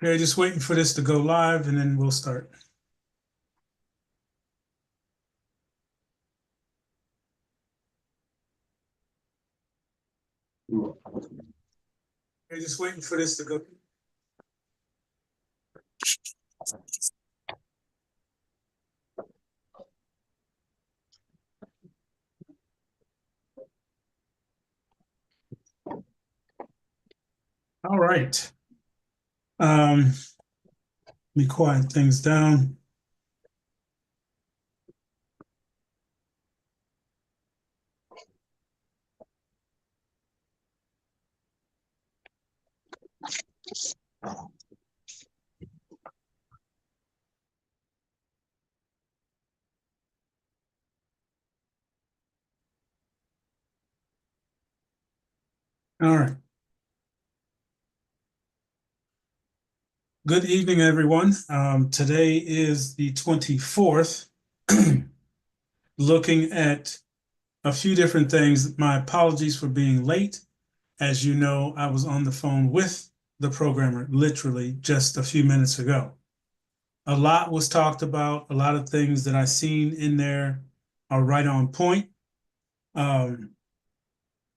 Okay, just waiting for this to go live and then we'll start. Okay, just waiting for this to go. All right. Let me quiet things down. All right. Good evening, everyone. Today is the 24th. Looking at a few different things. My apologies for being late. As you know, I was on the phone with the programmer literally just a few minutes ago. A lot was talked about. A lot of things that I seen in there are right on point.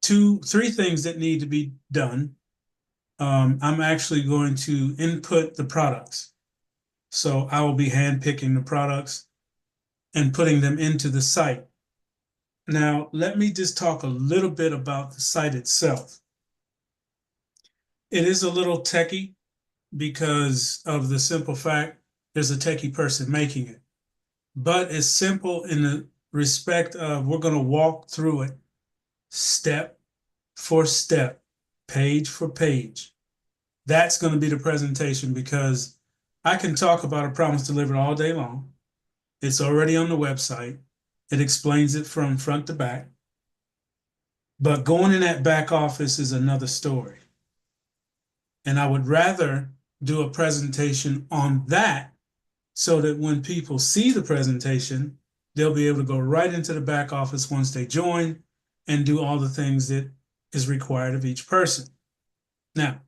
Three things that need to be done. I'm actually going to input the products. So I will be handpicking the products and putting them into the site. Now, let me just talk a little bit about the site itself. It is a little techie because of the simple fact there's a techie person making it. But it's simple in the respect of we're going to walk through it step for step, page for page. That's going to be the presentation because I can talk about a promise delivered all day long. It's already on the website. It explains it from front to back. But going in that back office is another story. And I would rather do a presentation on that so that when people see the presentation, they'll be able to go right into the back office once they join and do all the things that is required of each person. Now,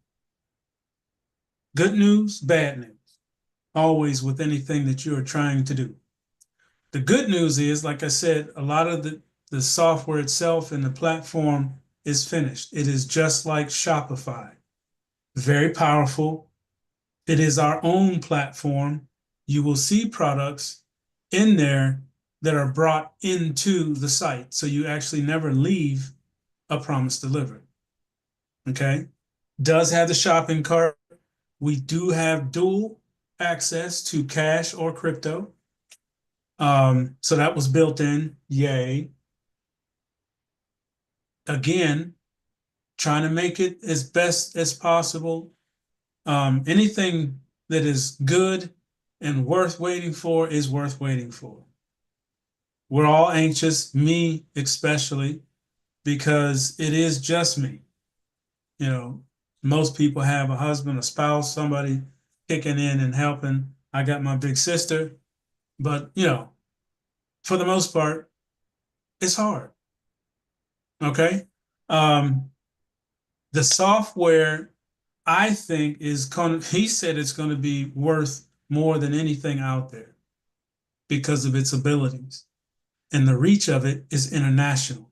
good news, bad news, always with anything that you are trying to do. The good news is, like I said, a lot of the software itself and the platform is finished. It is just like Shopify, very powerful. It is our own platform. You will see products in there that are brought into the site. So you actually never leave a promise delivered. Okay. Does have the shopping cart. We do have dual access to cash or crypto. So that was built in. Yay. Again, trying to make it as best as possible. Anything that is good and worth waiting for is worth waiting for. We're all anxious, me especially, because it is just me. You know, most people have a husband, a spouse, somebody kicking in and helping. I got my big sister, but for the most part, it's hard. Okay. Um, the software, I think, is he said it's going to be worth more than anything out there because of its abilities. And the reach of it is international.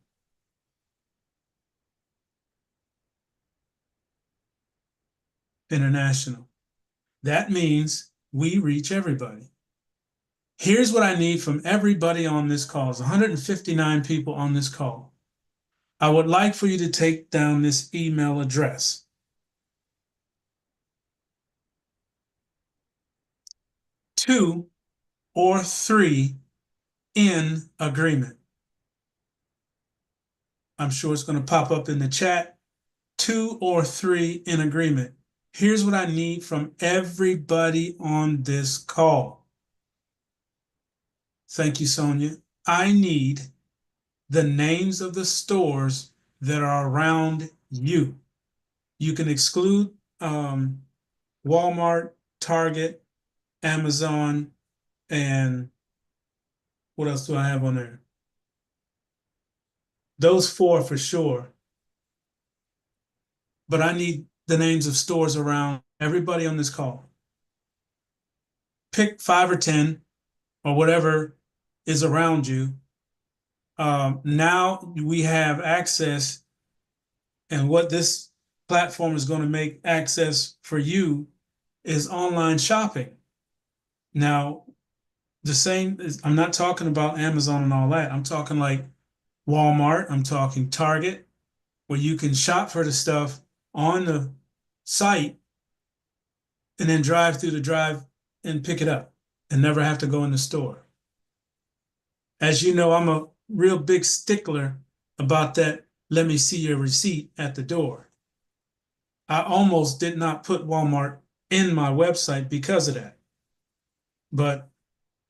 International. That means we reach everybody. Here's what I need from everybody on this call. There's 159 people on this call. I would like for you to take down this email address. 2 or 3 in agreement. I'm sure it's going to pop up in the chat. 2 or 3 in agreement. Here's what I need from everybody on this call. Thank you, Sonia. I need the names of the stores that are around you. You can exclude Walmart, Target, Amazon, and what else do I have on there? Those 4 for sure. But I need the names of stores around everybody on this call. pick 5 or 10 or whatever is around you. Now we have access, and what this platform is going to make access for you is online shopping. Now, the same is, I'm not talking about Amazon and all that. I'm talking like Walmart, I'm talking Target, where you can shop for the stuff on the site and then drive through the drive and pick it up and never have to go in the store. As you know, I'm a real big stickler about that. Let me see your receipt at the door. I almost did not put Walmart in my website because of that, but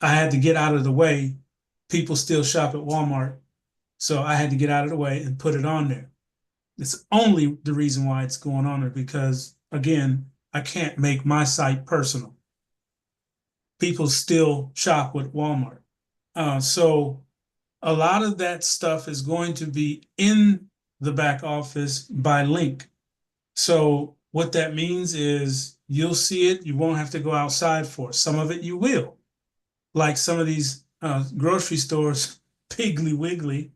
I had to get out of the way. People still shop at Walmart, so I had to get out of the way and put it on there. It's only the reason why it's going on there because, again, I can't make my site personal. People still shop with Walmart. So a lot of that stuff is going to be in the back office by link. So what that means is you'll see it. You won't have to go outside for it. Some of it you will. Like some of these grocery stores, Piggly Wiggly,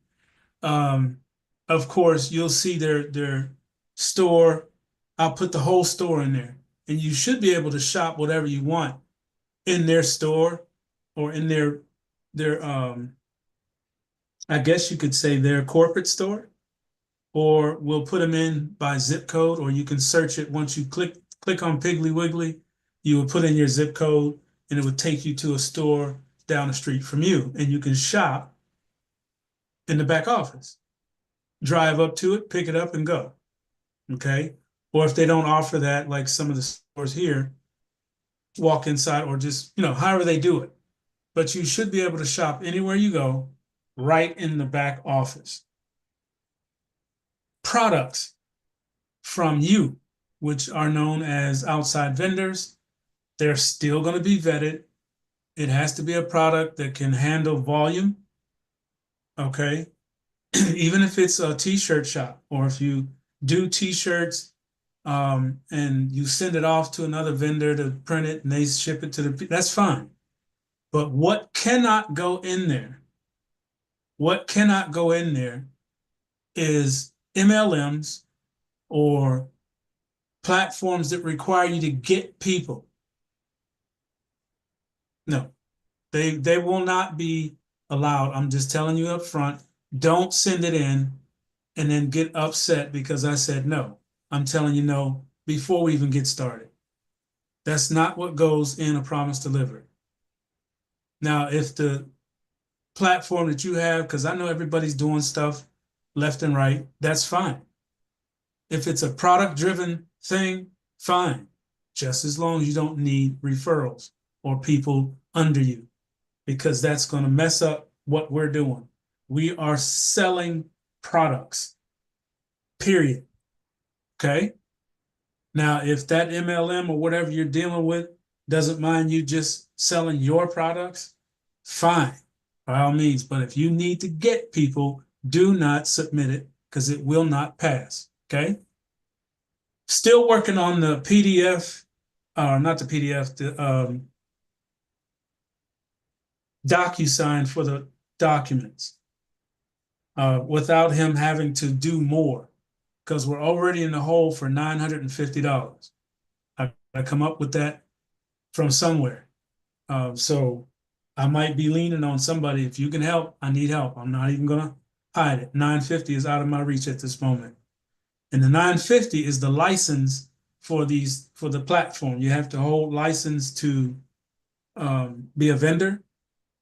of course, you'll see their store. I'll put the whole store in there, and you should be able to shop whatever you want in their store or in their I guess you could say their corporate store, or we'll put them in by zip code, or you can search it once you click on Piggly Wiggly. You would put in your zip code, and it would take you to a store down the street from you, and you can shop in the back office. Drive up to it, pick it up, and go. Okay. Or if they don't offer that, like some of the stores here, walk inside or just, however they do it. But you should be able to shop anywhere you go, right in the back office. Products from you, which are known as outside vendors, they're still going to be vetted. It has to be a product that can handle volume. Okay. Even if it's a t-shirt shop, or if you do t-shirts and you send it off to another vendor to print it and they ship it to that's fine. But what cannot go in there? What cannot go in there is MLMs or platforms that require you to get people. No, they will not be allowed. I'm just telling you up front, don't send it in and then get upset because I said no. I'm telling you no before we even get started. That's not what goes in a promise delivered. Now, if the platform that you have, because I know everybody's doing stuff left and right, that's fine. If it's a product-driven thing, fine, just as long as you don't need referrals or people under you, because that's going to mess up what we're doing. We are selling products, period. Okay? Now, if that MLM or whatever you're dealing with doesn't mind you just selling your products, fine, by all means. But if you need to get people, do not submit it because it will not pass. Okay? Still working on the PDF, not the PDF, the DocuSign for the documents without him having to do more, because we're already in the hole for $950. I come up with that from somewhere. So I might be leaning on somebody. If you can help, I need help. I'm not even going to hide it. $950 is out of my reach at this moment. And the $950 is the license for the platform. You have to hold license to be a vendor,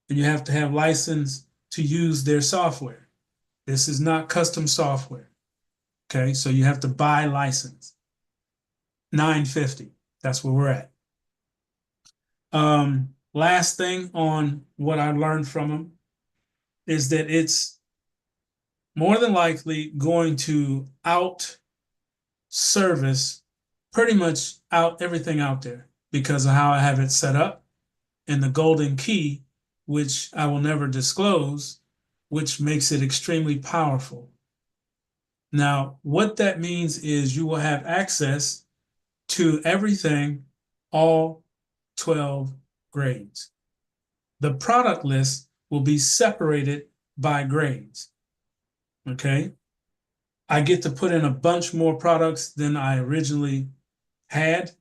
and you have to have license to use their software. This is not custom software. Okay, so you have to buy license. $950. That's where we're at. Last thing on what I learned from him is that it's more than likely going to out-service pretty much everything out there because of how I have it set up, and the golden key, which I will never disclose, which makes it extremely powerful. Now, what that means is you will have access to everything all 12 grades. The product list will be separated by grades. Okay. I get to put in a bunch more products than I originally had.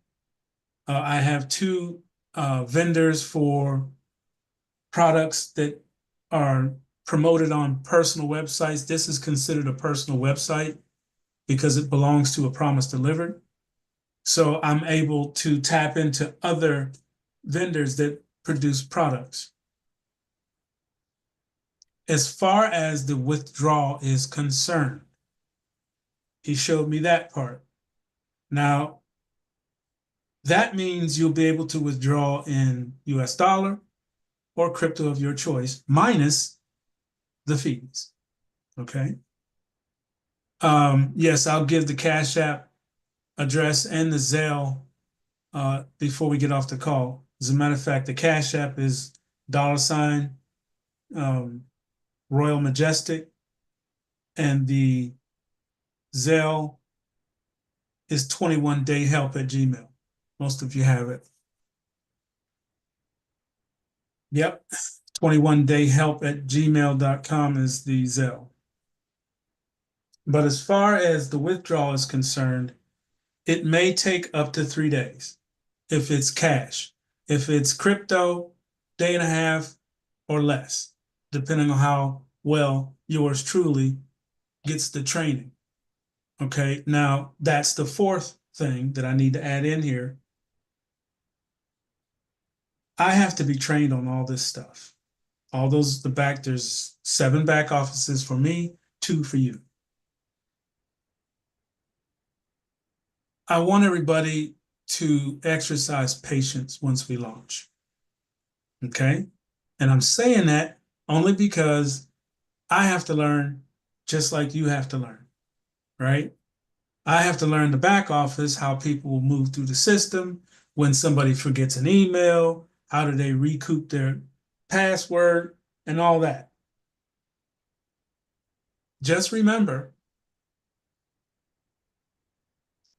I have two vendors for products that are promoted on personal websites. This is considered a personal website because it belongs to a Promise Delivered. So I'm able to tap into other vendors that produce products. As far as the withdrawal is concerned, he showed me that part. Now, that means you'll be able to withdraw in US dollar or crypto of your choice, minus the fees. Okay. Yes, I'll give the Cash App address and the Zelle before we get off the call. As a matter of fact, the Cash App is $ Royal Majestic, and the Zelle is 21dayhelp@gmail. Most of you have it. Yep, 21dayhelp@gmail.com is the Zelle. But as far as the withdrawal is concerned, it may take up to 3 days if it's cash. If it's crypto, day and a half or less, depending on how well yours truly gets the training. Okay, now that's the fourth thing that I need to add in here. I have to be trained on all this stuff. All those, there's 7 back offices for me, 2 for you. I want everybody to exercise patience once we launch. Okay? And I'm saying that only because I have to learn just like you have to learn, right? I have to learn the back office, how people will move through the system, when somebody forgets an email, how do they recoup their password, and all that. Just remember,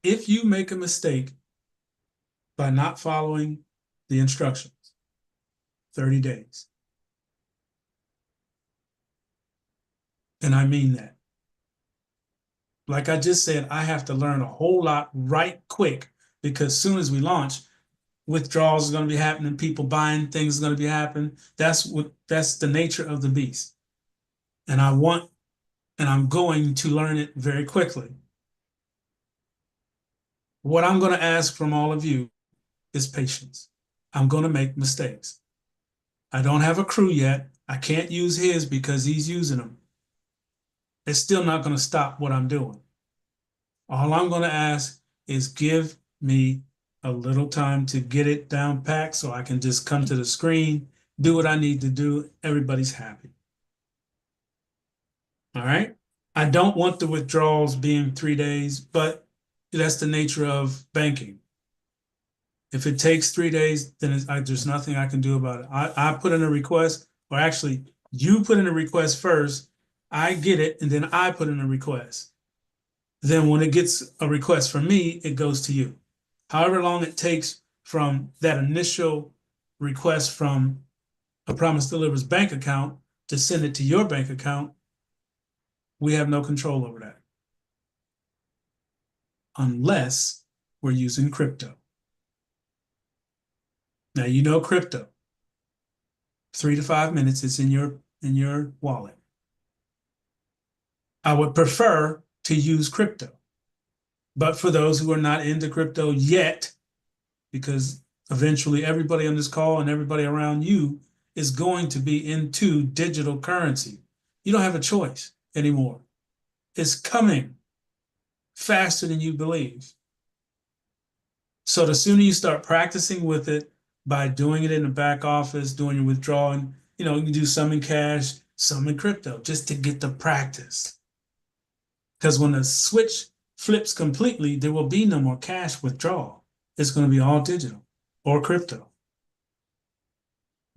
if you make a mistake by not following the instructions, 30 days. And I mean that. Like I just said, I have to learn a whole lot right quick, because as soon as we launch, withdrawals are going to be happening, people buying things are going to be happening. That's the nature of the beast. And I'm going to learn it very quickly. What I'm going to ask from all of you is patience. I'm going to make mistakes. I don't have a crew yet. I can't use his because he's using them. It's still not going to stop what I'm doing. All I'm going to ask is give me a little time to get it down packed so I can just come to the screen, do what I need to do. Everybody's happy. All right. I don't want the withdrawals being 3 days, but that's the nature of banking. If it takes 3 days, then there's nothing I can do about it. I put in a request, or actually, you put in a request first, I get it, and then I put in a request. Then when it gets a request from me, it goes to you. However long it takes from that initial request from a Promise Delivers bank account to send it to your bank account, we have no control over that. Unless we're using crypto. Now, you know crypto. 3 to 5 minutes, it's in your wallet. I would prefer to use crypto. But for those who are not into crypto yet, because eventually everybody on this call and everybody around you is going to be into digital currency. You don't have a choice anymore. It's coming faster than you believe. So the sooner you start practicing with it by doing it in the back office, doing your withdrawing, you can do some in cash, some in crypto, just to get the practice. Because when the switch flips completely, there will be no more cash withdrawal. It's going to be all digital or crypto.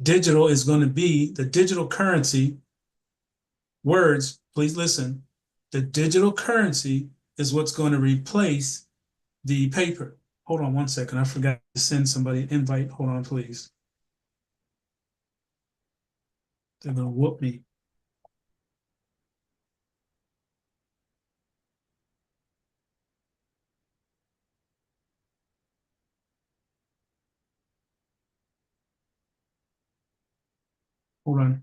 Digital is going to be the digital currency. Words, please listen. The digital currency is what's going to replace the paper. Hold on one second. I forgot to send somebody an invite. Hold on, please. They're gonna whoop me. Hold on.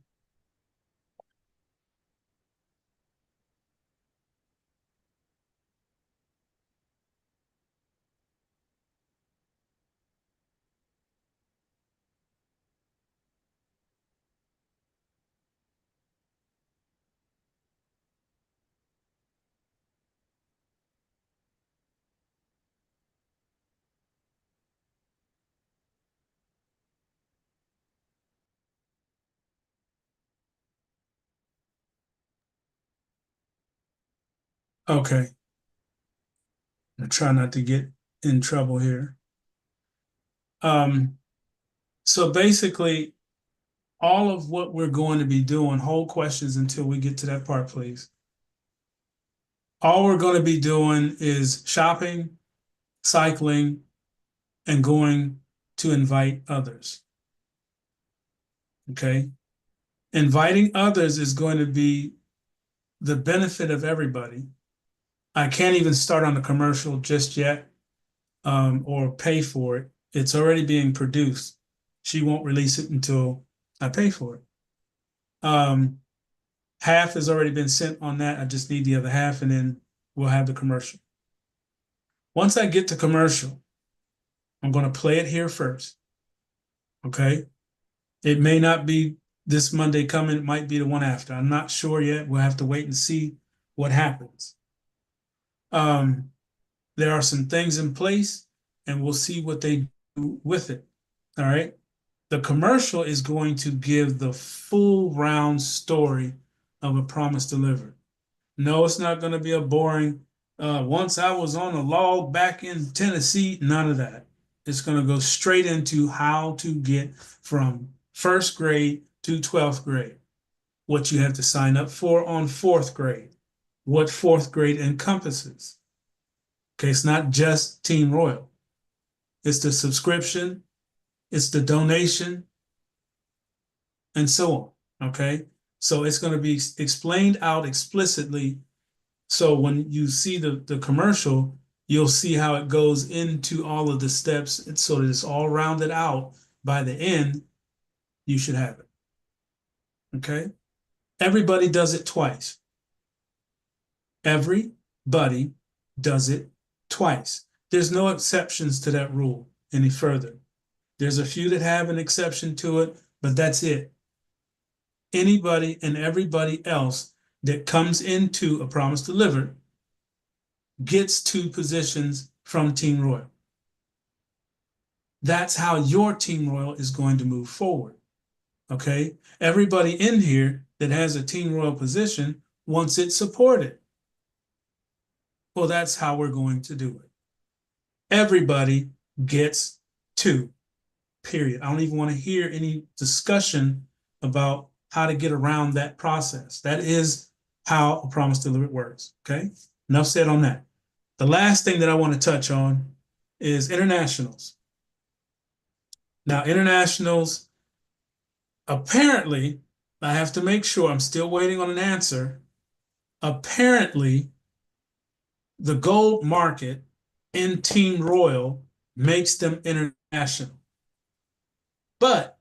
Okay. I try not to get in trouble here. So basically, all of what we're going to be doing, hold questions until we get to that part, please. All we're going to be doing is shopping, cycling, and going to invite others. Okay. Inviting others is going to be the benefit of everybody. I can't even start on the commercial just yet, or pay for it. It's already being produced. She won't release it until I pay for it. Half has already been sent on that. I just need the other half, and then we'll have the commercial. Once I get to commercial, I'm going to play it here first. Okay. It may not be this Monday coming. It might be the one after. I'm not sure yet. We'll have to wait and see what happens. There are some things in place, and we'll see what they do with it. All right. The commercial is going to give the full round story of A Promise Delivered. No, it's not going to be a boring, once I was on a log back in Tennessee, none of that. It's going to go straight into how to get from first grade to 12th grade, what you have to sign up for on fourth grade, what fourth grade encompasses. Okay, it's not just Team Royal. It's the subscription, it's the donation, and so on. Okay, so it's going to be explained out explicitly. So when you see the commercial, you'll see how it goes into all of the steps so that it's all rounded out. By the end, you should have it. Okay, everybody does it twice. Everybody does it twice. There's no exceptions to that rule any further. There's a few that have an exception to it, but that's it. Anybody and everybody else that comes into A Promise Delivered gets 2 positions from Team Royal. That's how your Team Royal is going to move forward. Okay? Everybody in here that has a Team Royal position wants it supported. Well, that's how we're going to do it. Everybody gets 2, period. I don't even want to hear any discussion about how to get around that process. That is how A Promise Delivered works. Okay? Enough said on that. The last thing that I want to touch on is internationals. Now, internationals, apparently, I have to make sure, I'm still waiting on an answer. Apparently, the gold market in Team Royal makes them international. But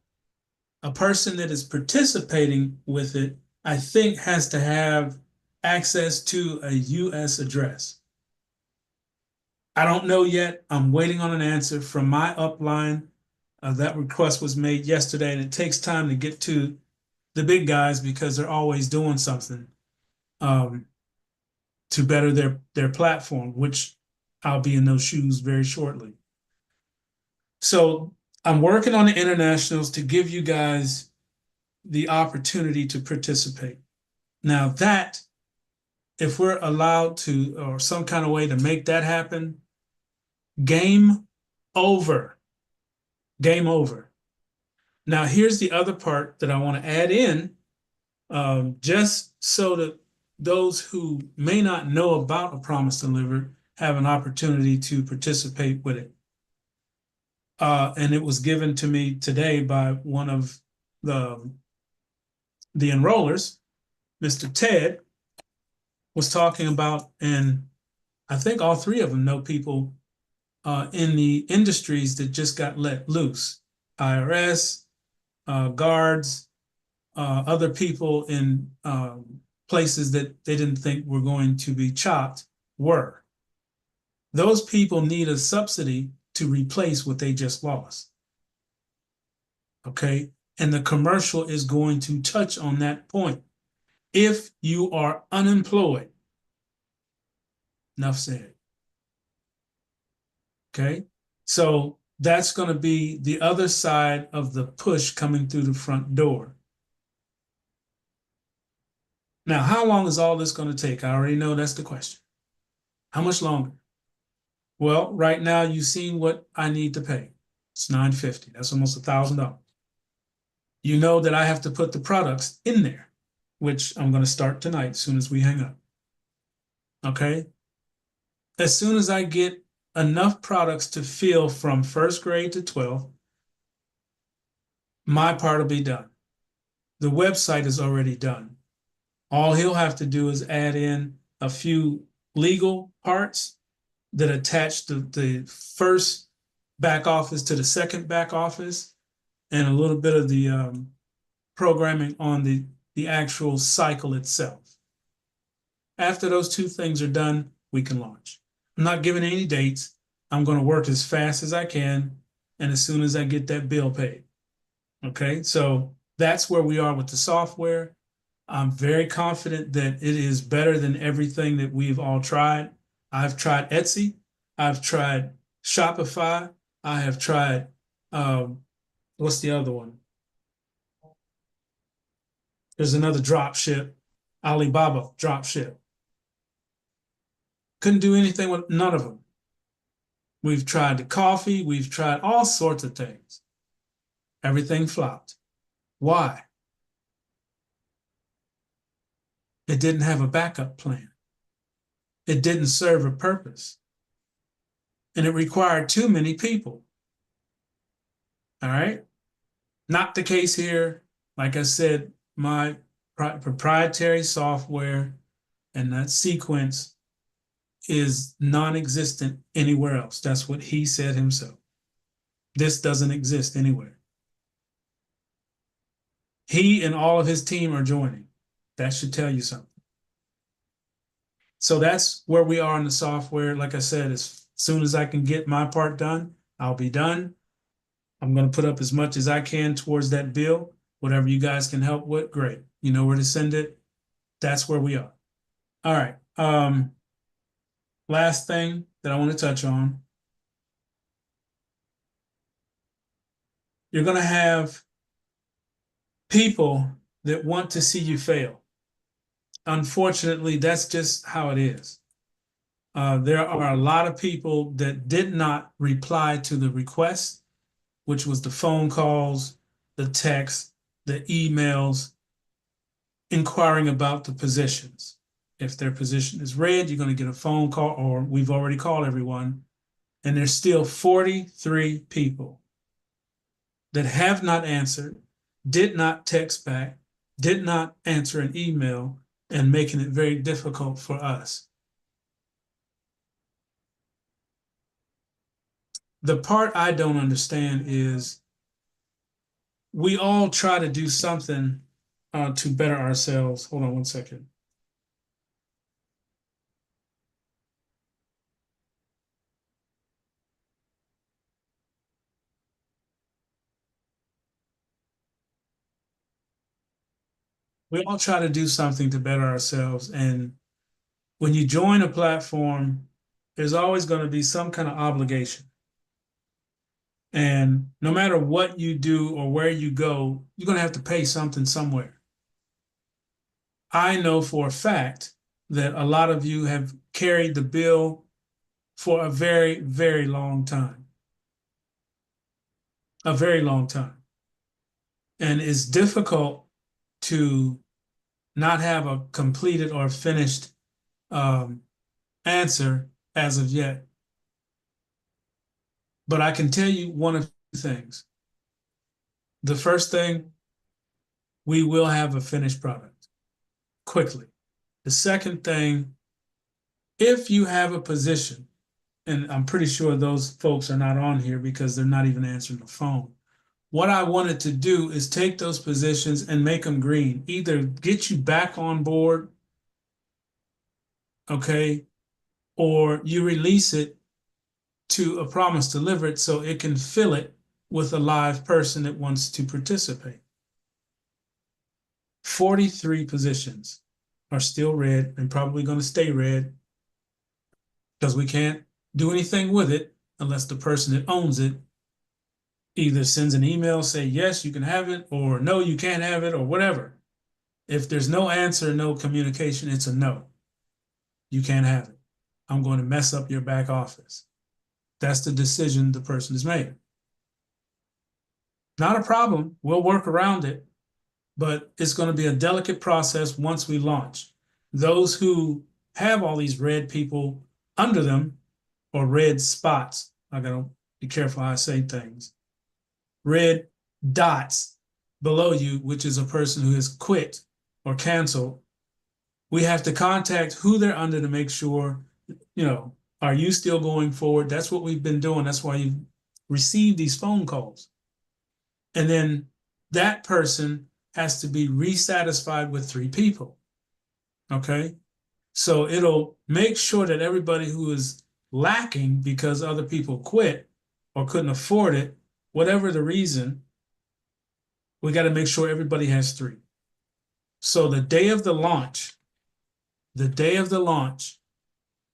a person that is participating with it, I think, has to have access to a US address. I don't know yet. I'm waiting on an answer from my upline. That request was made yesterday, and it takes time to get to the big guys because they're always doing something to better their platform, which I'll be in those shoes very shortly. So I'm working on the internationals to give you guys the opportunity to participate. Now that, if we're allowed to, or some kind of way to make that happen, game over. Game over. Now, here's the other part that I want to add in, just so that those who may not know about A Promise Delivered have an opportunity to participate with it. And it was given to me today by one of the the enrollers, Mr. Ted, was talking about, and I think all three of them know people in the industries that just got let loose. IRS, guards, other people in places that they didn't think were going to be chopped were. Those people need a subsidy to replace what they just lost. Okay. And the commercial is going to touch on that point. If you are unemployed, enough said. Okay. So that's going to be the other side of the push coming through the front door. Now, how long is all this going to take? I already know that's the question. How much longer? Well, right now you've seen what I need to pay. It's $950. That's almost $1,000. You know that I have to put the products in there, which I'm going to start tonight as soon as we hang up. Okay. As soon as I get enough products to fill from first grade to 12th, my part will be done. The website is already done. All he'll have to do is add in a few legal parts that attach the first back office to the second back office, and a little bit of the programming on the actual cycle itself. After those two things are done, we can launch. I'm not giving any dates. I'm going to work as fast as I can, and as soon as I get that bill paid. Okay, so that's where we are with the software. I'm very confident that it is better than everything that we've all tried. I've tried Etsy. I've tried Shopify. I have tried, what's the other one? There's another drop ship, Alibaba drop ship. Couldn't do anything with none of them. We've tried the coffee. We've tried all sorts of things. Everything flopped. Why? It didn't have a backup plan. It didn't serve a purpose. And it required too many people. All right? Not the case here. Like I said, my proprietary software and that sequence is non-existent anywhere else. That's what he said himself. This doesn't exist anywhere. He and all of his team are joining. That should tell you something. So that's where we are in the software. Like I said, as soon as I can get my part done, I'll be done. I'm going to put up as much as I can towards that bill. Whatever you guys can help with, great. You know where to send it. That's where we are. All right. Last thing that I want to touch on. You're going to have people that want to see you fail. Unfortunately, that's just how it is. There are a lot of people that did not reply to the request, which was the phone calls, the texts, the emails, inquiring about the positions. If their position is red, you're going to get a phone call, or we've already called everyone, and there's still 43 people that have not answered, did not text back, did not answer an email, and making it very difficult for us. The part I don't understand is we all try to do something to better ourselves. Hold on one second. We all try to do something to better ourselves. And when you join a platform, there's always going to be some kind of obligation. And no matter what you do or where you go, you're going to have to pay something somewhere. I know for a fact that a lot of you have carried the bill for a very, very long time. A very long time. And it's difficult to not have a completed or finished answer as of yet. But I can tell you one of two things. The first thing, we will have a finished product quickly. The second thing, if you have a position, and I'm pretty sure those folks are not on here because they're not even answering the phone. What I wanted to do is take those positions and make them green. Either get you back on board, okay, or you release it to a promise delivered so it can fill it with a live person that wants to participate. 43 positions are still red and probably going to stay red because we can't do anything with it unless the person that owns it either sends an email, say, yes, you can have it, or no, you can't have it, or whatever. If there's no answer, no communication, it's a no. You can't have it. I'm going to mess up your back office. That's the decision the person has made. Not a problem. We'll work around it, but it's going to be a delicate process once we launch. Those who have all these red people under them, or red spots, I got to be careful how I say things, red dots below you, which is a person who has quit or canceled, we have to contact who they're under to make sure, are you still going forward? That's what we've been doing. That's why you've received these phone calls. And then that person has to be resatisfied with 3 people. Okay? So it'll make sure that everybody who is lacking because other people quit or couldn't afford it, whatever the reason, we got to make sure everybody has 3. So the day of the launch,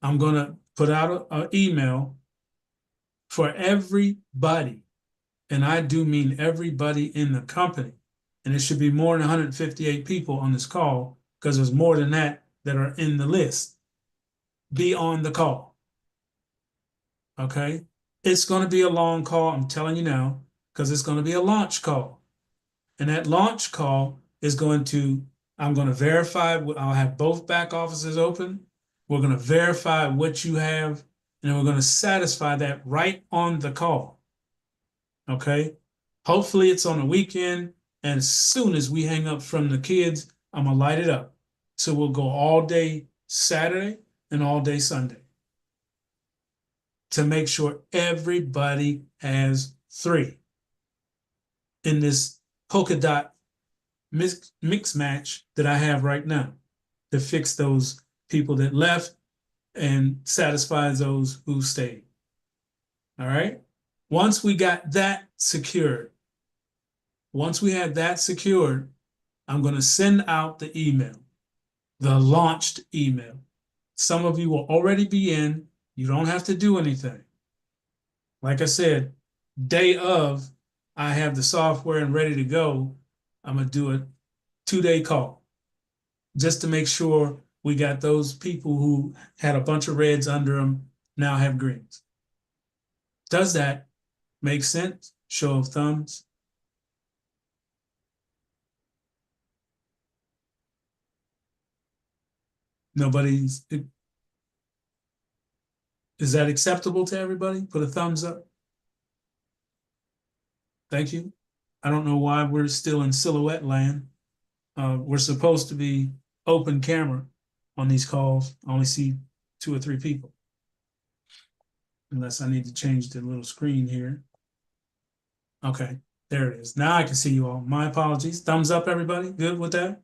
I'm going to put out an email for everybody. And I do mean everybody in the company. And it should be more than 158 people on this call because there's more than that are in the list. Be on the call. Okay? It's going to be a long call, I'm telling you now, because it's going to be a launch call. And that launch call is I'm going to verify, I'll have both back offices open. We're going to verify what you have, and we're going to satisfy that right on the call. Okay? Hopefully it's on a weekend, and as soon as we hang up from the kids, I'm going to light it up. So we'll go all day Saturday and all day Sunday to make sure everybody has 3 in this polka dot mix match that I have right now to fix those people that left and satisfies those who stayed. All right? Once we got that secured, I'm going to send out the email, the launched email. Some of you will already be in. You don't have to do anything. Like I said, day of, I have the software and ready to go. I'm going to do a 2-day call just to make sure we got those people who had a bunch of reds under them now have greens. Does that make sense? Show of thumbs. Nobody's. Is that acceptable to everybody? Put a thumbs up. Thank you. I don't know why we're still in silhouette land. We're supposed to be open camera on these calls. I only see 2 or 3 people. Unless I need to change the little screen here. Okay, there it is. Now I can see you all. My apologies. Thumbs up, everybody. Good with that?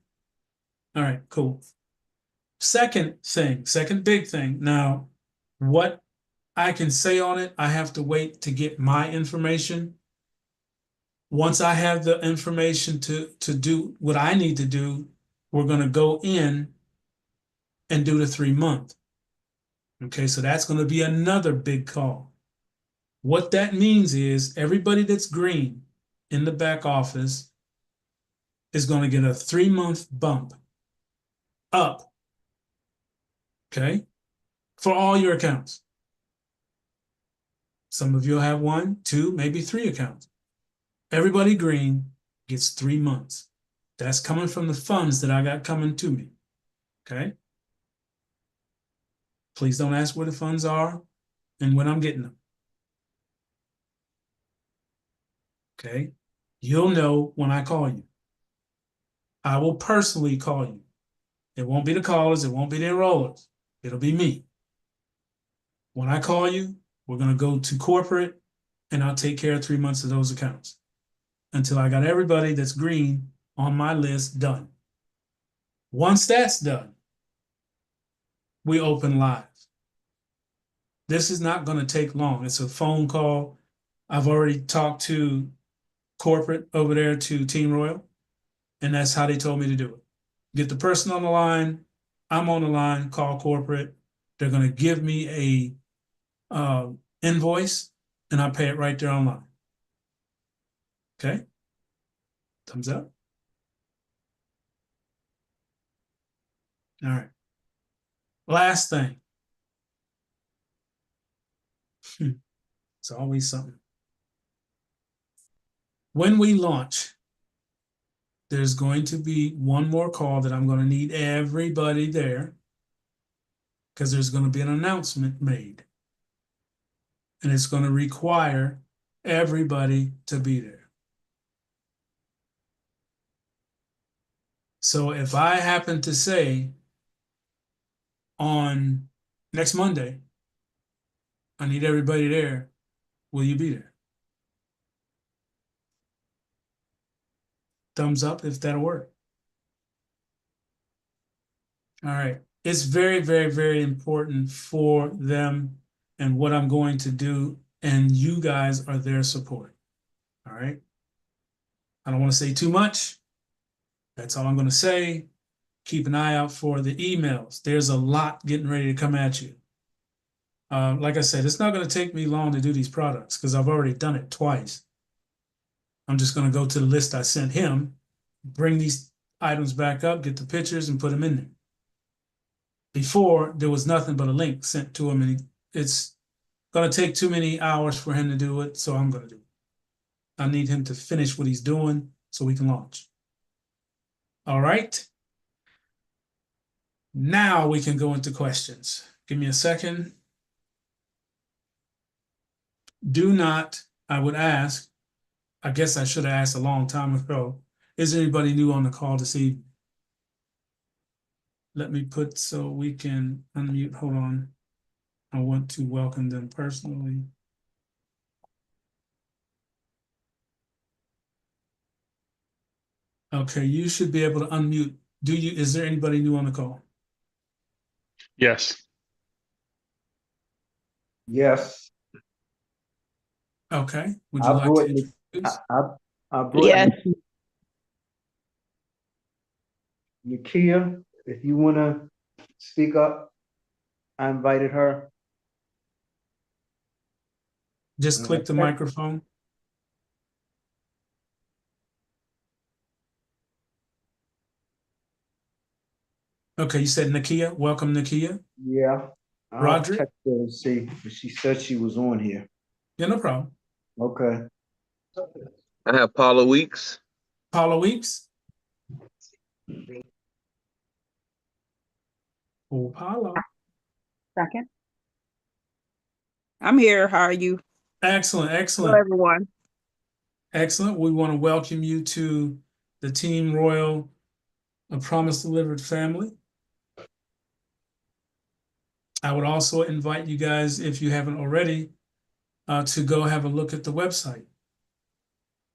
All right, cool. Second big thing. Now, what I can say on it, I have to wait to get my information. Once I have the information to do what I need to do, we're going to go in and do the 3-month. Okay, so that's going to be another big call. What that means is everybody that's green in the back office is going to get a 3-month bump up. Okay, for all your accounts. Some of you will have 1, 2, maybe 3 accounts. Everybody green gets 3 months. That's coming from the funds that I got coming to me. Okay? Please don't ask where the funds are and when I'm getting them. Okay? You'll know when I call you. I will personally call you. It won't be the callers, it won't be the enrollers. It'll be me. When I call you, we're going to go to corporate and I'll take care of 3 months of those accounts until I got everybody that's green on my list done. Once that's done, we open live. This is not going to take long. It's a phone call. I've already talked to corporate over there to Team Royal, and that's how they told me to do it. Get the person on the line. I'm on the line, call corporate. They're going to give me a invoice and I pay it right there online. Okay? Thumbs up. All right. Last thing. It's always something. When we launch, there's going to be one more call that I'm going to need everybody there because there's going to be an announcement made. And it's going to require everybody to be there. So if I happen to say on next Monday, I need everybody there, will you be there? Thumbs up if that'll work. All right. It's very, very, very important for them and what I'm going to do, and you guys are their support. All right. I don't want to say too much. That's all I'm going to say. Keep an eye out for the emails. There's a lot getting ready to come at you. Like I said, it's not going to take me long to do these products because I've already done it twice. I'm just going to go to the list I sent him, bring these items back up, get the pictures, and put them in there. Before, there was nothing but a link sent to him, and it's going to take too many hours for him to do it, so I'm going to do it. I need him to finish what he's doing so we can launch. All right. Now we can go into questions. Give me a second. Do not, I would ask, I guess I should have asked a long time ago, is there anybody new on the call this evening? Let me put so we can unmute. Hold on. I want to welcome them personally. Okay, you should be able to unmute. Is there anybody new on the call? Yes. Yes. Okay. Would I you like to brought introduce? I brought Yes. Nakia, if you want to speak up, I invited her. Just click the microphone. Okay, you said Nakia. Welcome, Nakia. Yeah. I'll Roderick? text her and see, but she said she was on here. Yeah, no problem. Okay. I have Paula Weeks. Paula Weeks. Oh, Paula. Second. I'm here. How are you? Excellent, Hello, excellent, everyone. excellent. We want to welcome you to the Team Royal, A Promise Delivered family. I would also invite you guys, if you haven't already, to go have a look at the website,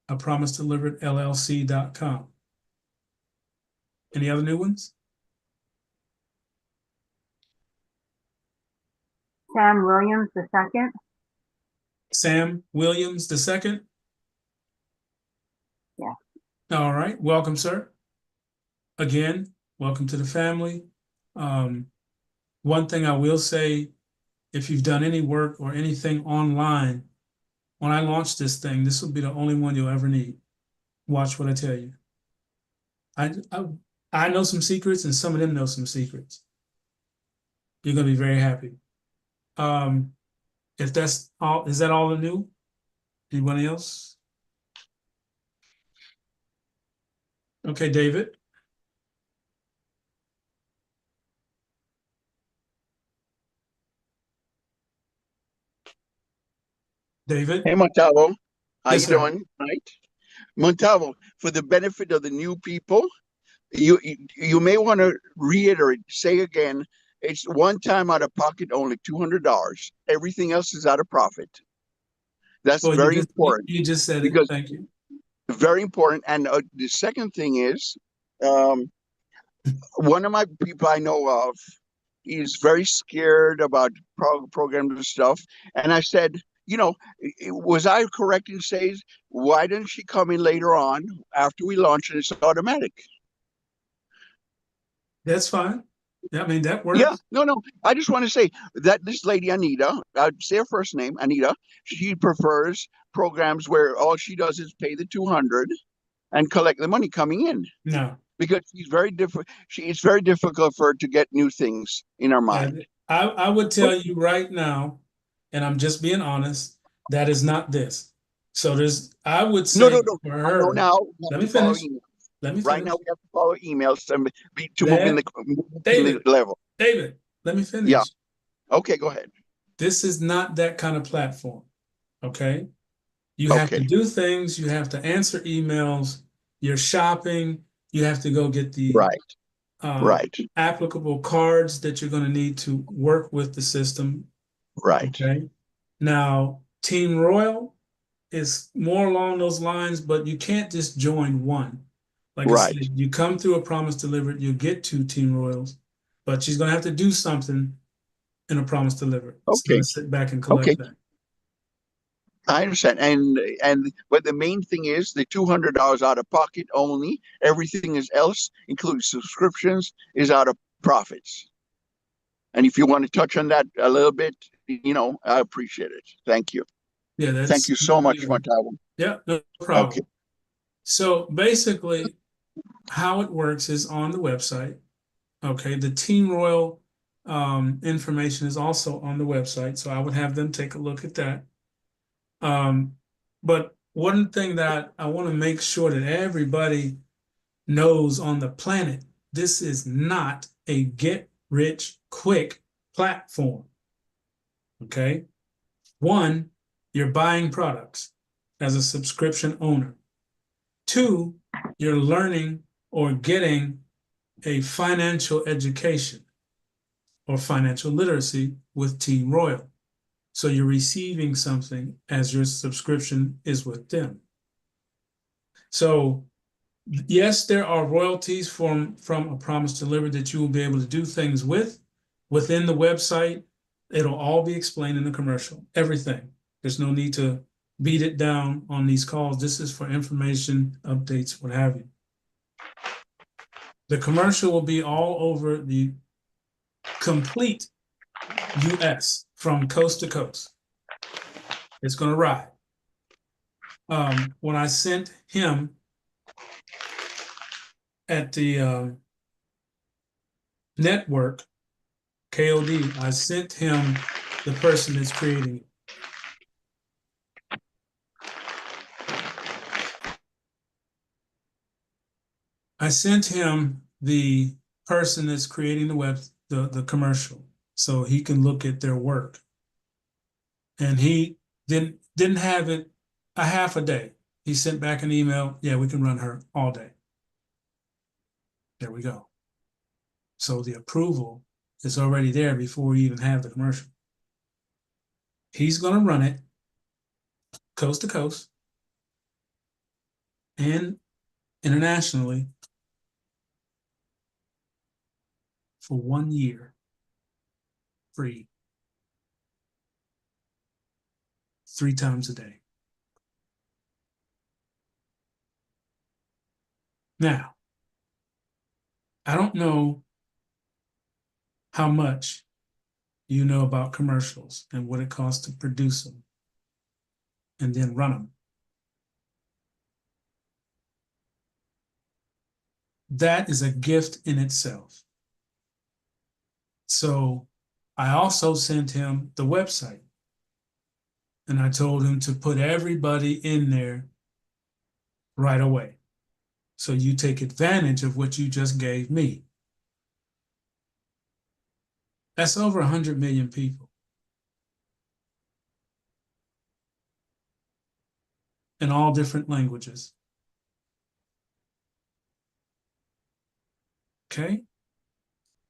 apromisedeliveredllc.com. Any other new ones? Sam Williams II. Sam Williams II? Yeah. All right. Welcome, sir. Again, welcome to the family. One thing I will say, if you've done any work or anything online, when I launch this thing, this will be the only one you'll ever need. Watch what I tell you. I know some secrets and some of them know some secrets. You're going to be very happy. If that's all, is that all new? Anybody else? Okay, David. David. Hey, Montalvo. How Yes, you sir. doing? Right. Montalvo, for the benefit of the new people, you may want to reiterate, say again, it's one time out of pocket only $200. Everything else is out of profit. That's Well, very important you just said it. because Thank you. very important. And the second thing is, um, one of my people I know of is very scared about programs and stuff. And I said, was I correct in saying, why didn't she come in later on after we launch and it's automatic? That's fine. I mean, that Yeah, works. no. I just want to say that this lady, Anita, I'd say her first name, Anita, she prefers programs where all she does is pay the 200 and collect the money coming in No. because she's very different. It's very difficult for her to get new things in her Yeah, mind. I would tell you right now, and I'm just being honest, that is not this. So I would No, say no, no. for I know her, now. We let have me to follow finish. emails. Let me Right now, finish. we have to follow emails and to move in That, the David, level. David, let me Yeah. finish. Okay, go ahead. This is not that kind of platform. Okay. You have to Okay. do things, you have to answer emails, you're shopping, you have to go get the Right. Right. applicable cards that you're going to need to work with the system. Right. Okay. Now, Team Royal is more along those lines, but you can't just join one. Like I Right. said, you come through a promise delivered, you get 2 Team Royals, but she's going to have to do something in a promise delivered. It's not Okay. to sit back and Okay. collect that. I understand. But the main thing is the $200 out of pocket only. Everything is else, including subscriptions, is out of profits. And if you want to touch on that a little bit, I appreciate it. Thank you. Yeah, Thank that's you so much, Montalvo. yeah, no Okay. problem. So basically, how it works is on the website. Okay, the Team Royal information is also on the website, so I would have them take a look at that. But one thing that I want to make sure that everybody knows on the planet, this is not a get rich quick platform. Okay, one, you're buying products as a subscription owner. Two, you're learning or getting a financial education or financial literacy with Team Royal. So you're receiving something as your subscription is with them. So yes, there are royalties from a promise delivered that you will be able to do things within the website. It'll all be explained in the commercial, everything. There's no need to beat it down on these calls. This is for information, updates, what have you. The commercial will be all over the complete US from coast to coast. It's going to ride. When I sent him at the network, KOD, I sent him the person that's creating it. I sent him the person that's creating the commercial so he can look at their work. And he didn't have it a half a day. He sent back an email, yeah, we can run her all day. There we go. So the approval is already there before we even have the commercial. He's going to run it coast to coast and internationally for 1 year, free, 3 times a day. Now, I don't know how much you know about commercials and what it costs to produce them and then run them. That is a gift in itself. So I also sent him the website and I told him to put everybody in there right away. So you take advantage of what you just gave me. That's over 100 million people in all different languages. Okay?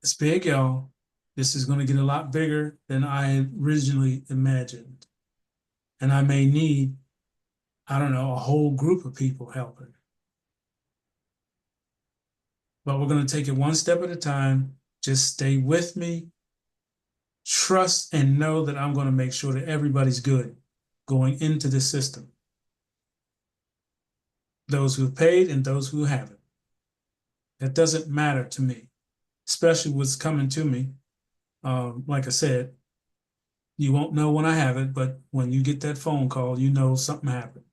It's big, y'all. This is going to get a lot bigger than I originally imagined. And I may need, I don't know, a whole group of people helping. But we're going to take it one step at a time. Just stay with me. Trust and know that I'm going to make sure that everybody's good going into this system. Those who've paid and those who haven't. That doesn't matter to me, especially what's coming to me. Like I said, you won't know when I have it, but when you get that phone call, you know something happened.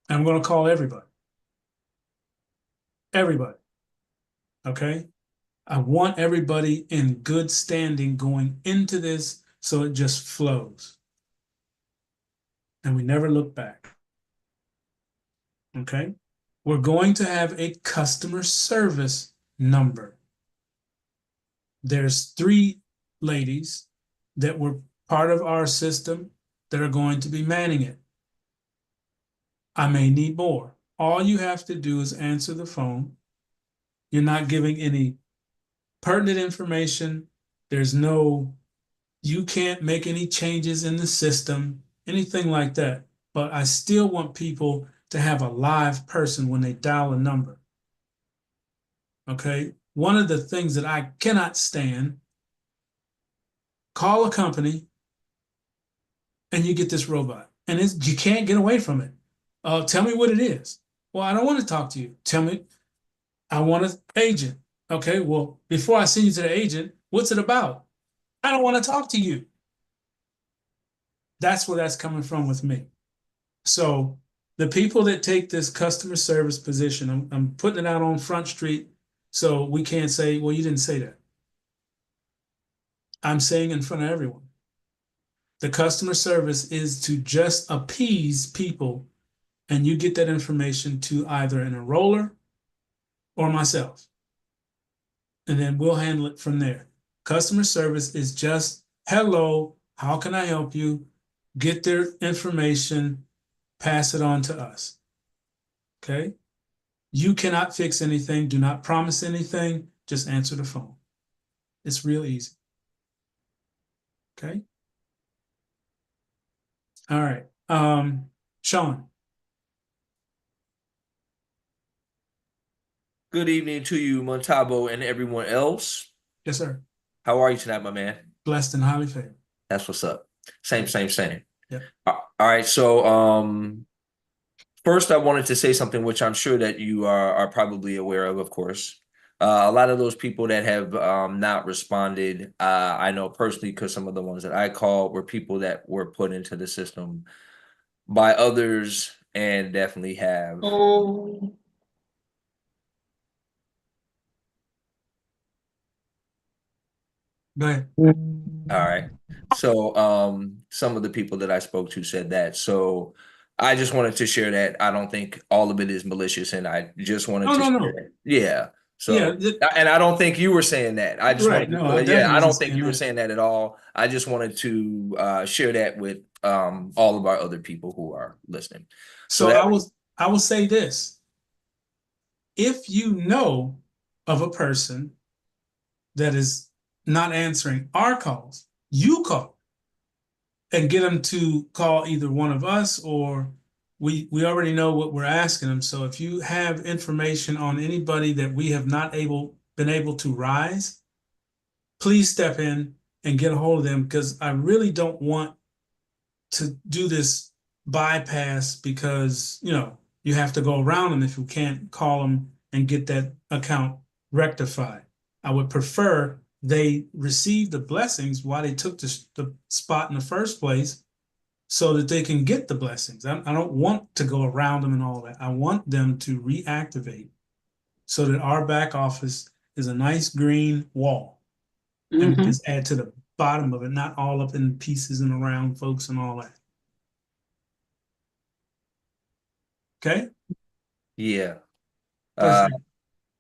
I'm going to call everybody. Everybody. Okay? I want everybody in good standing going into this so it just flows. And we never look back. Okay? We're going to have a customer service number. There's 3 ladies that were part of our system that are going to be manning it. I may need more. All you have to do is answer the phone. You're not giving any pertinent information. There's no, you can't make any changes in the system, anything like that. But I still want people to have a live person when they dial a number. Okay? One of the things that I cannot stand, call a company and you get this robot. And you can't get away from it. Tell me what it is. Well, I don't want to talk to you. Tell me, I want an agent. Okay, well, before I send you to the agent, what's it about? I don't want to talk to you. That's where that's coming from with me. So the people that take this customer service position, I'm putting it out on Front Street so we can't say, well, you didn't say that. I'm saying in front of everyone. The customer service is to just appease people, and you get that information to either an enroller or myself. And then we'll handle it from there. Customer service is just, hello, how can I help you? Get their information, pass it on to us. Okay? You cannot fix anything. Do not promise anything. Just answer the phone. It's real easy. Okay? All right. Sean. Good evening to you, Montabo, and everyone else. Yes, sir. How are you tonight, my man? Blessed and highly favored. That's what's up. Same. Yep. All right. So, first, I wanted to say something which I'm sure that you are probably aware of course. A lot of those people that have not responded, I know personally because some of the ones that I called were people that were put into the system by others and definitely have. Go ahead. All right. So some of the people that I spoke to said that. So I just wanted to share that. I don't think all of it is malicious, and I just wanted to share that. Yeah. So and I don't think you were saying that. I just wanted to, I don't think you were saying that at all. I just wanted to share that with all of our other people who are listening. So I will say this. If you know of a person that is not answering our calls, you call and get them to call either one of us, or we already know what we're asking them. So if you have information on anybody that we have not been able to rise, please step in and get a hold of them, because I really don't want to do this bypass because, you have to go around them if you can't call them and get that account rectified. I would prefer they receive the blessings while they took the spot in the first place so that they can get the blessings. I don't want to go around them and all that. I want them to reactivate so that our back office is a nice green wall. And we just add to the bottom of it, not all up in pieces and around folks and all that. Okay? Yeah. Perfect.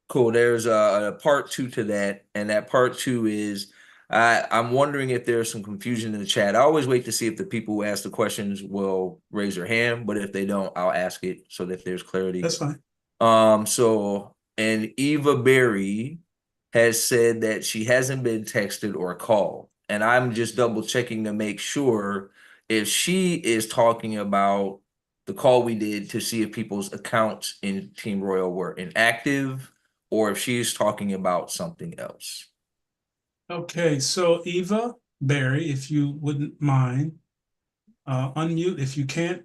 Cool. There's a part 2 to that, and that part 2 is I'm wondering if there's some confusion in the chat. I always wait to see if the people who ask the questions will raise their hand, but if they don't, I'll ask it so that there's clarity. That's fine. So and Eva Berry has said that she hasn't been texted or called. And I'm just double checking to make sure if she is talking about the call we did to see if people's accounts in Team Royal were inactive or if she's talking about something else. Okay, so Eva Berry, if you wouldn't mind, unmute. If you can't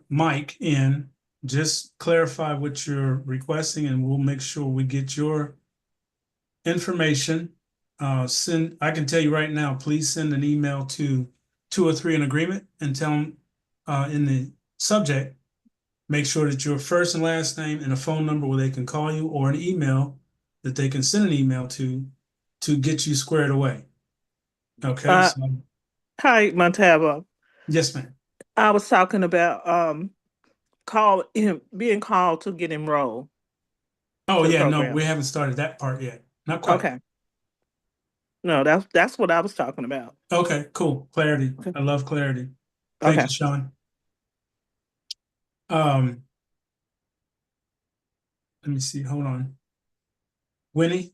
mic in, just clarify what you're requesting and we'll make sure we get your information. I can tell you right now, please send an email to 203 in agreement and tell them in the subject, make sure that your first and last name and a phone number where they can call you or an email that they can send an email to get you squared away. Okay. So, Hi, Montavo. yes, ma'am. I was talking about being called to get enrolled. Oh To the yeah, no, program. we haven't started that part yet. Not quite. Okay. No, that's what I was talking about. Okay, cool. Clarity. Okay. I love clarity. Thank Okay. you, Sean. Let me see. Hold on. Winnie?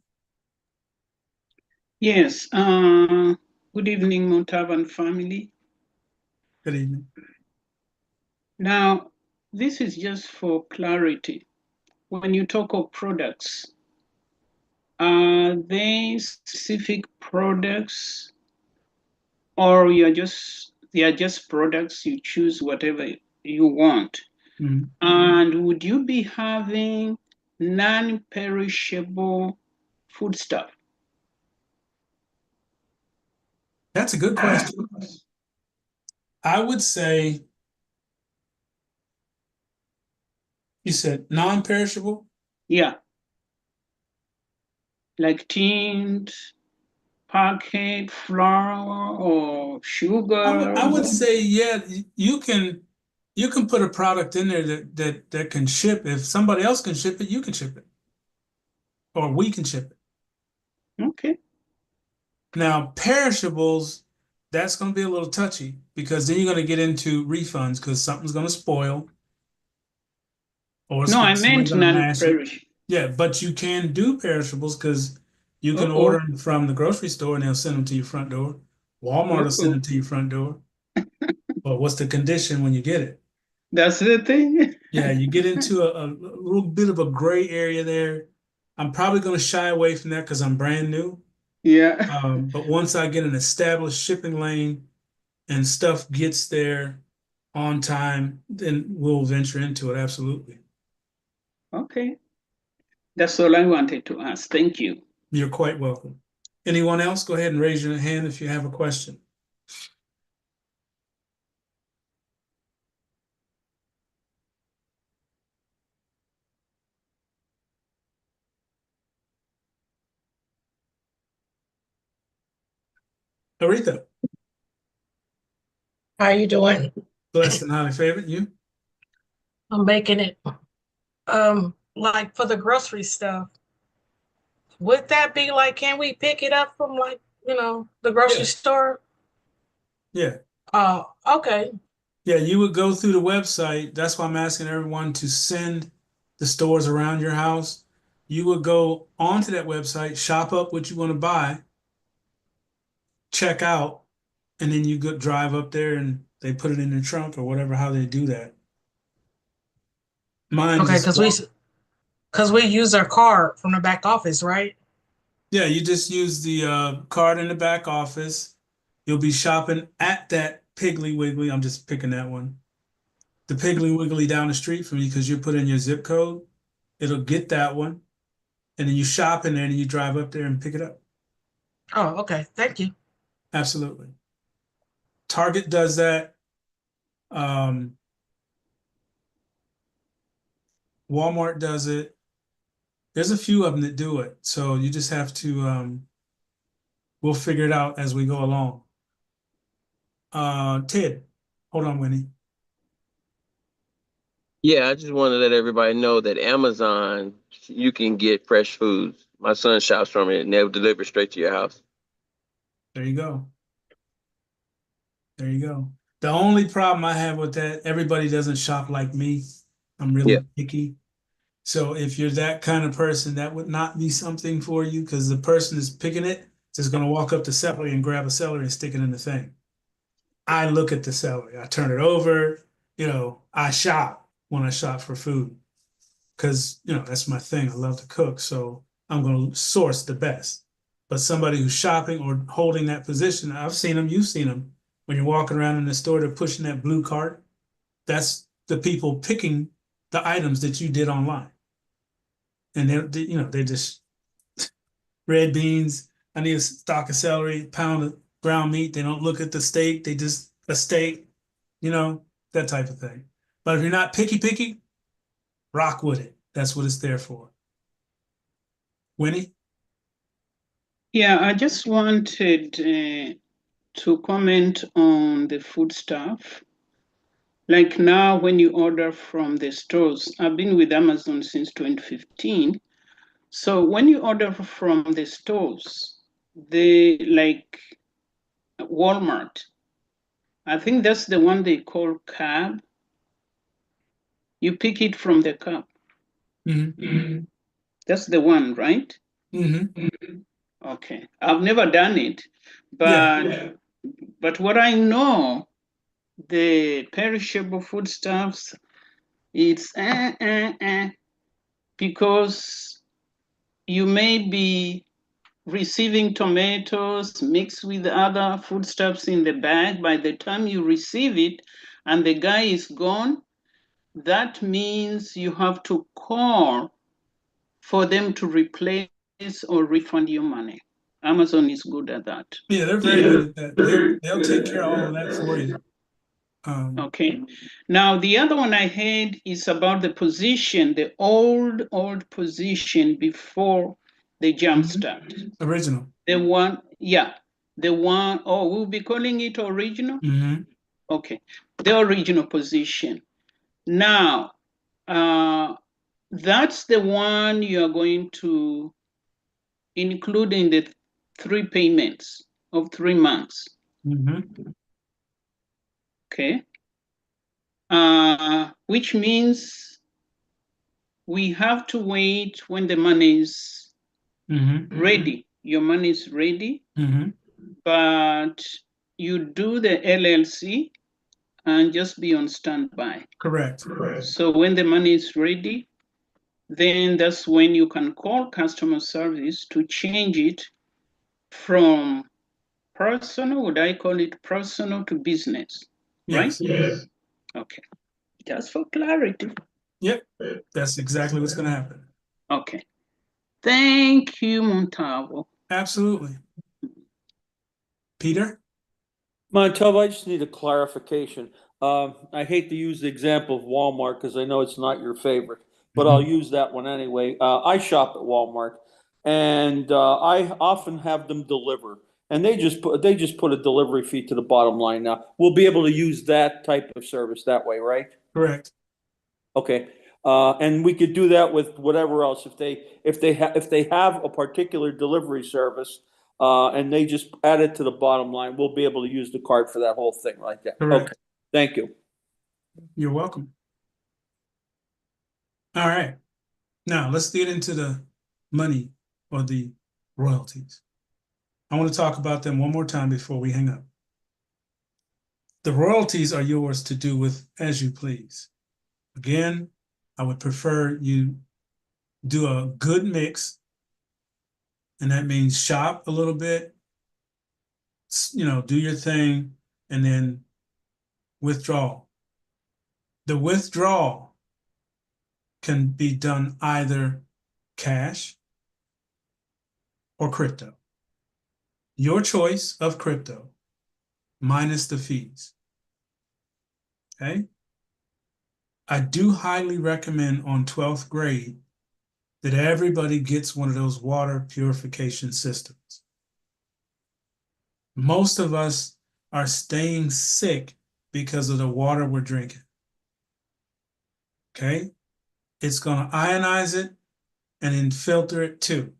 Yes. Good evening, Montalvan family. Good evening. Now, this is just for clarity. When you talk of products, are they specific products or they are just products, you choose whatever you want? Mhm. And would you be having non-perishable foodstuff? That's a good question. I would say you said non-perishable. Yeah. Like tinned, packet, flour, or sugar. I would say, yeah, you can put a product in there that can ship. If somebody else can ship it, you can ship it. Or we can ship it. Okay. Now, perishables, that's going to be a little touchy because then you're going to get into refunds because something's going to spoil. Or No, I somebody's meant gonna mash it. non-perishable. Yeah, but you can do perishables because you can Uh-oh. order them from the grocery store and they'll send them to your front door. Walmart will send Uh-oh. them to your front door. But what's the condition when you get it? That's the thing. Yeah, you get into a little bit of a gray area there. I'm probably going to shy away from that because I'm brand new. Yeah. But once I get an established shipping lane and stuff gets there on time, then we'll venture into it. Absolutely. Okay. That's all I wanted to ask. Thank you. You're quite welcome. Anyone else? Go ahead and raise your hand if you have a question. Aretha, How you doing? blessed and highly favored. You? I'm making it. Like for the grocery stuff, would that be like, can we pick it up from like, the grocery Yeah. store? Yeah. Okay. Yeah, you would go through the website. That's why I'm asking everyone to send the stores around your house. You would go onto that website, shop up what you want to buy, check out, and then you go drive up there and they put it in the trunk or whatever, how they do that. Mine Okay, just because we use our card from the back office, right? Yeah, you just use the card in the back office. You'll be shopping at that Piggly Wiggly. I'm just picking that one. The Piggly Wiggly down the street from you because you put in your zip code. It'll get that one. And then you shop in there and you drive up there and pick it up. Oh, okay. Thank you. Absolutely. Target does that. Walmart does it. There's a few of them that do it. So you just have to, we'll figure it out as we go along. Ted, hold on, Winnie. Yeah, I just want to let everybody know that Amazon, you can get fresh foods. My son shops from it and they'll deliver straight to your house. There you go. There you go. The only problem I have with that, everybody doesn't shop like me. I'm really picky. So if you're that kind of person, that would not be something for you because the person is picking it is going to walk up to celery and grab a celery and stick it in the thing. I look at the celery, I turn it over, I shop when I shop for food because, that's my thing. I love to cook. So I'm going to source the best. But somebody who's shopping or holding that position, I've seen them, you've seen them. When you're walking around in the store, they're pushing that blue cart. That's the people picking the items that you did online. And they just red beans. I need a stalk of celery, pound of ground meat. They don't look at the steak. They just a steak, that type of thing. But if you're not picky, rock with it. That's what it's there for. Winnie? Yeah, I just wanted to comment on the food stuff. Like now, when you order from the stores, I've been with Amazon since 2015. So when you order from the stores, they like Walmart, I think that's the one they call cab. You pick it from the cab. Mm-hmm. That's the one, right? Mm-hmm. Okay. I've never done it, but what I know, the perishable foodstuffs, it's because you may be receiving tomatoes mixed with other foodstuffs in the bag. By the time you receive it and the guy is gone, that means you have to call for them to replace or refund your money. Amazon is good at that. Yeah, they're very good at that. They'll take care of all of that for you. Okay. Now, the other one I had is about the position, the old position before the jump start. Original. The one, we'll be calling it original? Mm-hmm. Okay, the original position. Now, that's the one you are going to include in the 3 payments of 3 months. Mm-hmm. Okay. Which means we have to wait when the money is ready. Your money is ready, but you do the LLC and just be on standby. Correct. So when the money is ready, then that's when you can call customer service to change it from personal, would I call it personal to business? Yes. Right? Yes. Okay. Just for clarity. Yep. That's exactly what's going to happen. Okay. Thank you, Montalvo. Absolutely. Peter? Montalvo, I just need a clarification. I hate to use the example of Walmart because I know it's not your favorite, but I'll use that one anyway. I shop at Walmart, and I often have them deliver, and they just put a delivery fee to the bottom line. Now we'll be able to use that type of service that way, right? Correct. Okay. And we could do that with whatever else. If they have a particular delivery service, and they just add it to the bottom line, we'll be able to use the card for that whole thing like that. Correct. Okay. Thank you. You're welcome. All right. Now let's get into the money or the royalties. I want to talk about them one more time before we hang up. The royalties are yours to do with as you please. Again, I would prefer you do a good mix, and that means shop a little bit, do your thing, and then withdraw. The withdrawal can be done either cash or crypto. Your choice of crypto minus the fees. Okay? I do highly recommend on 12th grade that everybody gets one of those water purification systems. Most of us are staying sick because of the water we're drinking. Okay? It's going to ionize it and then filter it too.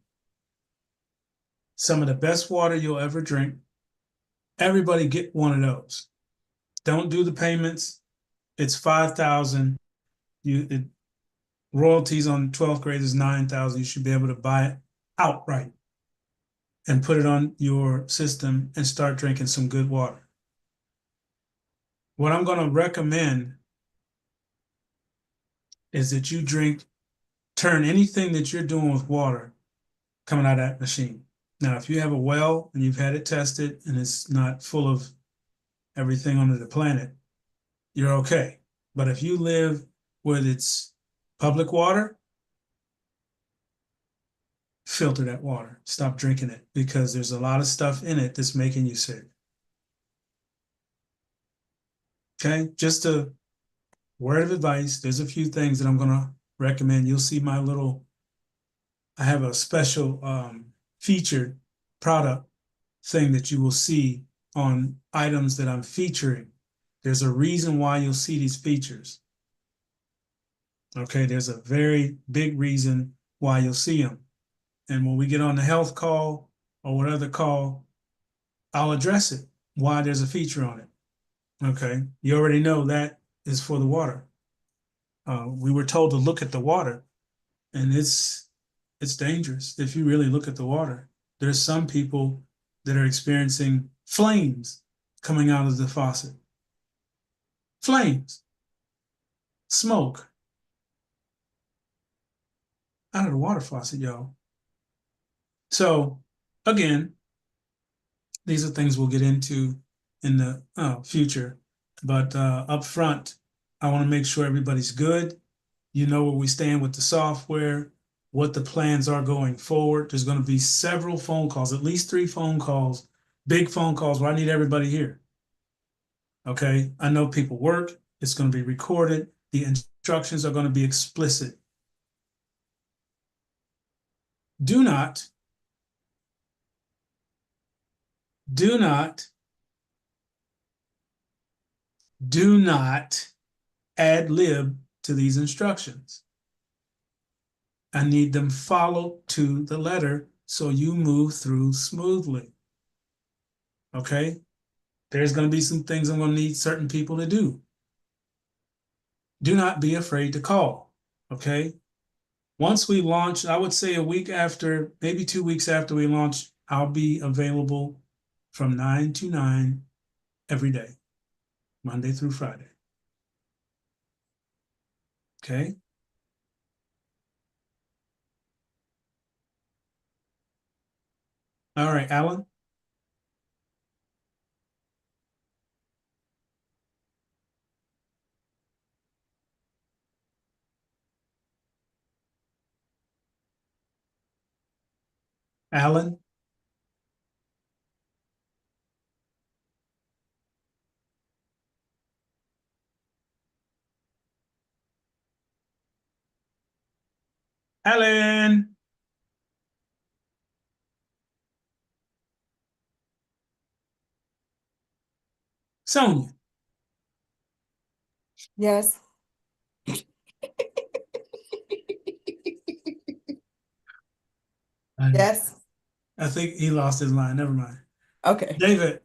Some of the best water you'll ever drink. Everybody get one of those. Don't do the payments. It's $5,000. royalties on 12th grade is 9,000. You should be able to buy it outright and put it on your system and start drinking some good water. What I'm going to recommend is that you turn anything that you're doing with water coming out of that machine. Now, if you have a well and you've had it tested and it's not full of everything on the planet, you're okay. But if you live where it's public water, filter that water. Stop drinking it because there's a lot of stuff in it that's making you sick. Okay, just a word of advice. There's a few things that I'm going to recommend. You'll see I have a special featured product thing that you will see on items that I'm featuring. There's a reason why you'll see these features. Okay, there's a very big reason why you'll see them. And when we get on the health call or what other call, I'll address it, why there's a feature on it. Okay, you already know that is for the water. We were told to look at the water, and it's dangerous if you really look at the water. There's some people that are experiencing flames coming out of the faucet. Flames, smoke out of the water faucet, y'all. So again, these are things we'll get into in the future, but up front, I want to make sure everybody's good. You know where we stand with the software, what the plans are going forward. There's going to be several phone calls, at least 3 phone calls, big phone calls where I need everybody here. Okay, I know people work. It's going to be recorded. The instructions are going to be explicit. Do not ad lib to these instructions. I need them followed to the letter so you move through smoothly. Okay? There's going to be some things I'm going to need certain people to do. Do not be afraid to call. Okay? Once we launch, I would say a week after, maybe 2 weeks after we launch, I'll be available from 9 to 9 every day, Monday through Friday. Okay? All right, Alan? Alan? Alan? Sonia? Yes. Yes. I think he lost his line. Never mind. Okay. David?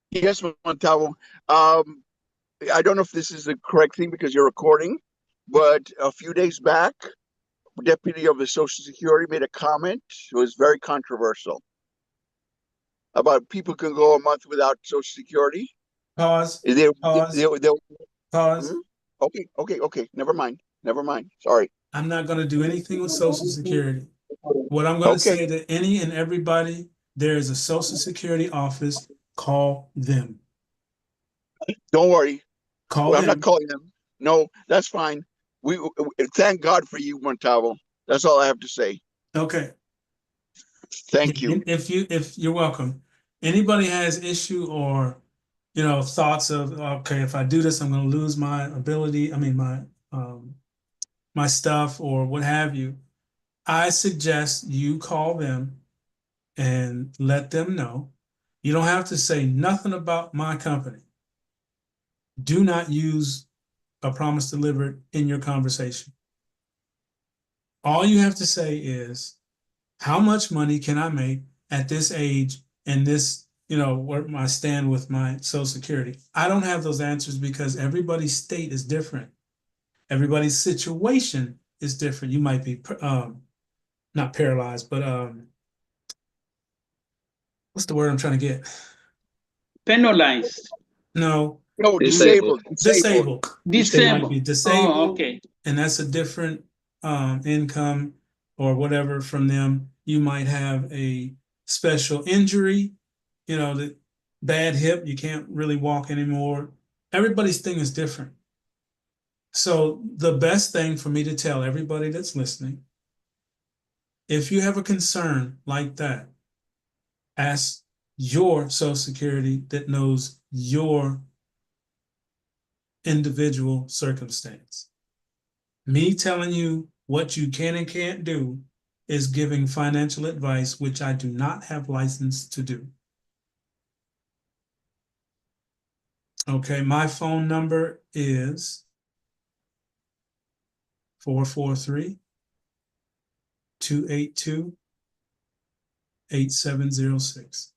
Yes, Montalvo. I don't know if this is the correct thing because you're recording, but a few days back, Deputy of the Social Security made a comment. It was very controversial about people can go a month without Social Security. Pause. Pause. Pause. Okay. Never mind. Sorry. I'm not going to do anything with Social Security. What I'm going to say to any and everybody, there is a Social Security office. Call them. Don't worry. Call them. I'm not calling them. No, that's fine. We thank God for you, Montalvo. That's all I have to say. Okay. Thank you. If you're welcome. Anybody has issue or thoughts of, okay, if I do this, I'm going to lose my ability. I mean, my stuff or what have you. I suggest you call them and let them know. You don't have to say nothing about my company. Do not use a promise delivered in your conversation. All you have to say is, how much money can I make at this age and this, where I stand with my Social Security? I don't have those answers because everybody's state is different. Everybody's situation is different. You might be not paralyzed, but what's the word I'm trying to get? Penalized. No, No, Disabled. disabled. They might be Disabled. disabled. Oh, okay. And that's a different income or whatever from them. You might have a special injury, you know, the bad hip, you can't really walk anymore. Everybody's thing is different. So the best thing for me to tell everybody that's listening, if you have a concern like that, ask your Social Security that knows your individual circumstance. Me telling you what you can and can't do is giving financial advice, which I do not have license to do. Okay, my phone number is 443-282-8706.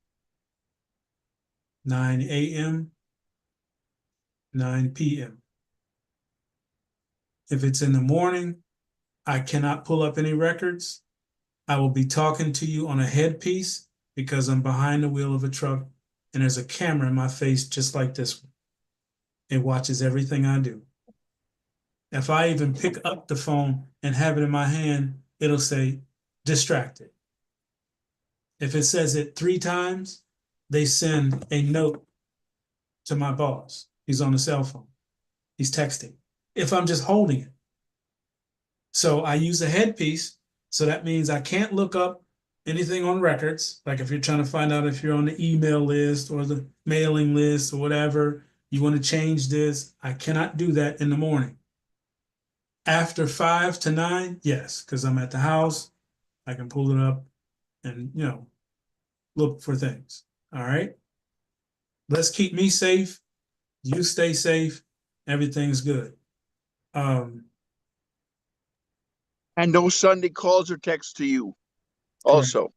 9 a.m., 9 p.m. If it's in the morning, I cannot pull up any records. I will be talking to you on a headpiece because I'm behind the wheel of a truck and there's a camera in my face just like this one. It watches everything I do. If I even pick up the phone and have it in my hand, it'll say distracted. If it says it 3 times, they send a note to my boss. He's on the cell phone. He's texting. If I'm just holding it. So I use a headpiece. So that means I can't look up anything on records. Like if you're trying to find out if you're on the email list or the mailing list or whatever, you want to change this. I cannot do that in the morning. After 5 to 9, yes, because I'm at the house. I can pull it up and, you know, look for things. All right. Let's keep me safe. You stay safe. Everything's good. And no Sunday calls or texts to you. Also,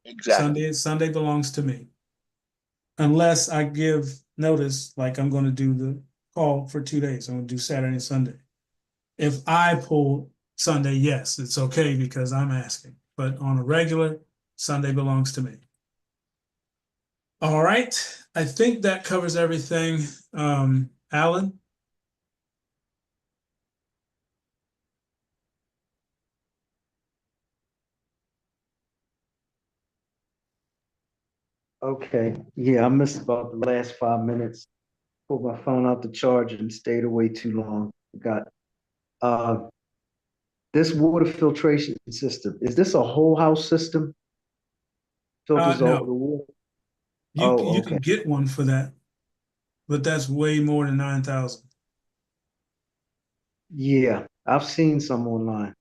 exactly. Sunday belongs to me. Unless I give notice, like I'm going to do the call for 2 days. I'm going to do Saturday and Sunday. If I pull Sunday, yes, it's okay because I'm asking. But on a regular, Sunday belongs to me. All right. I think that covers everything. Alan? Okay, yeah, I missed about the last 5 minutes. Pulled my phone out the charger and stayed away too long. Got this water filtration system. Is this a whole house system? Filters all No. the water. You can get one for that, but that's way more than 9,000. Yeah, I've seen some online.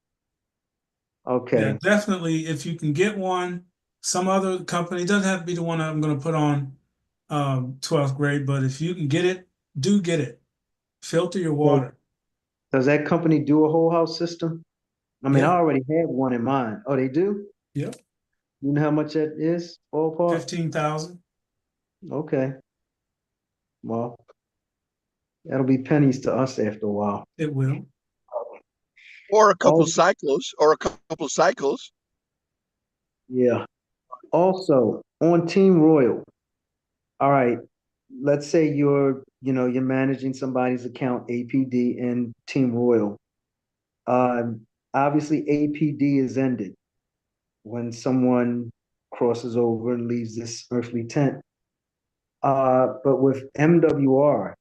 Okay. Yeah, definitely. If you can get one, some other company, doesn't have to be the one I'm going to put on 12th grade, but if you can get it, do get it. Filter your water. Does that company do a whole house system? I mean, Yeah. I already had one in mind. Oh, they do? Yep. You know how much that is? Ballpark? 15,000. Okay. Well, that'll be pennies to us after a while. It will. Or a couple cycles. Yeah. Also, on Team Royal, all right, let's say you're managing somebody's account, APD in Team Royal. Obviously, APD is ended when someone crosses over and leaves this earthly tent. But with MWR,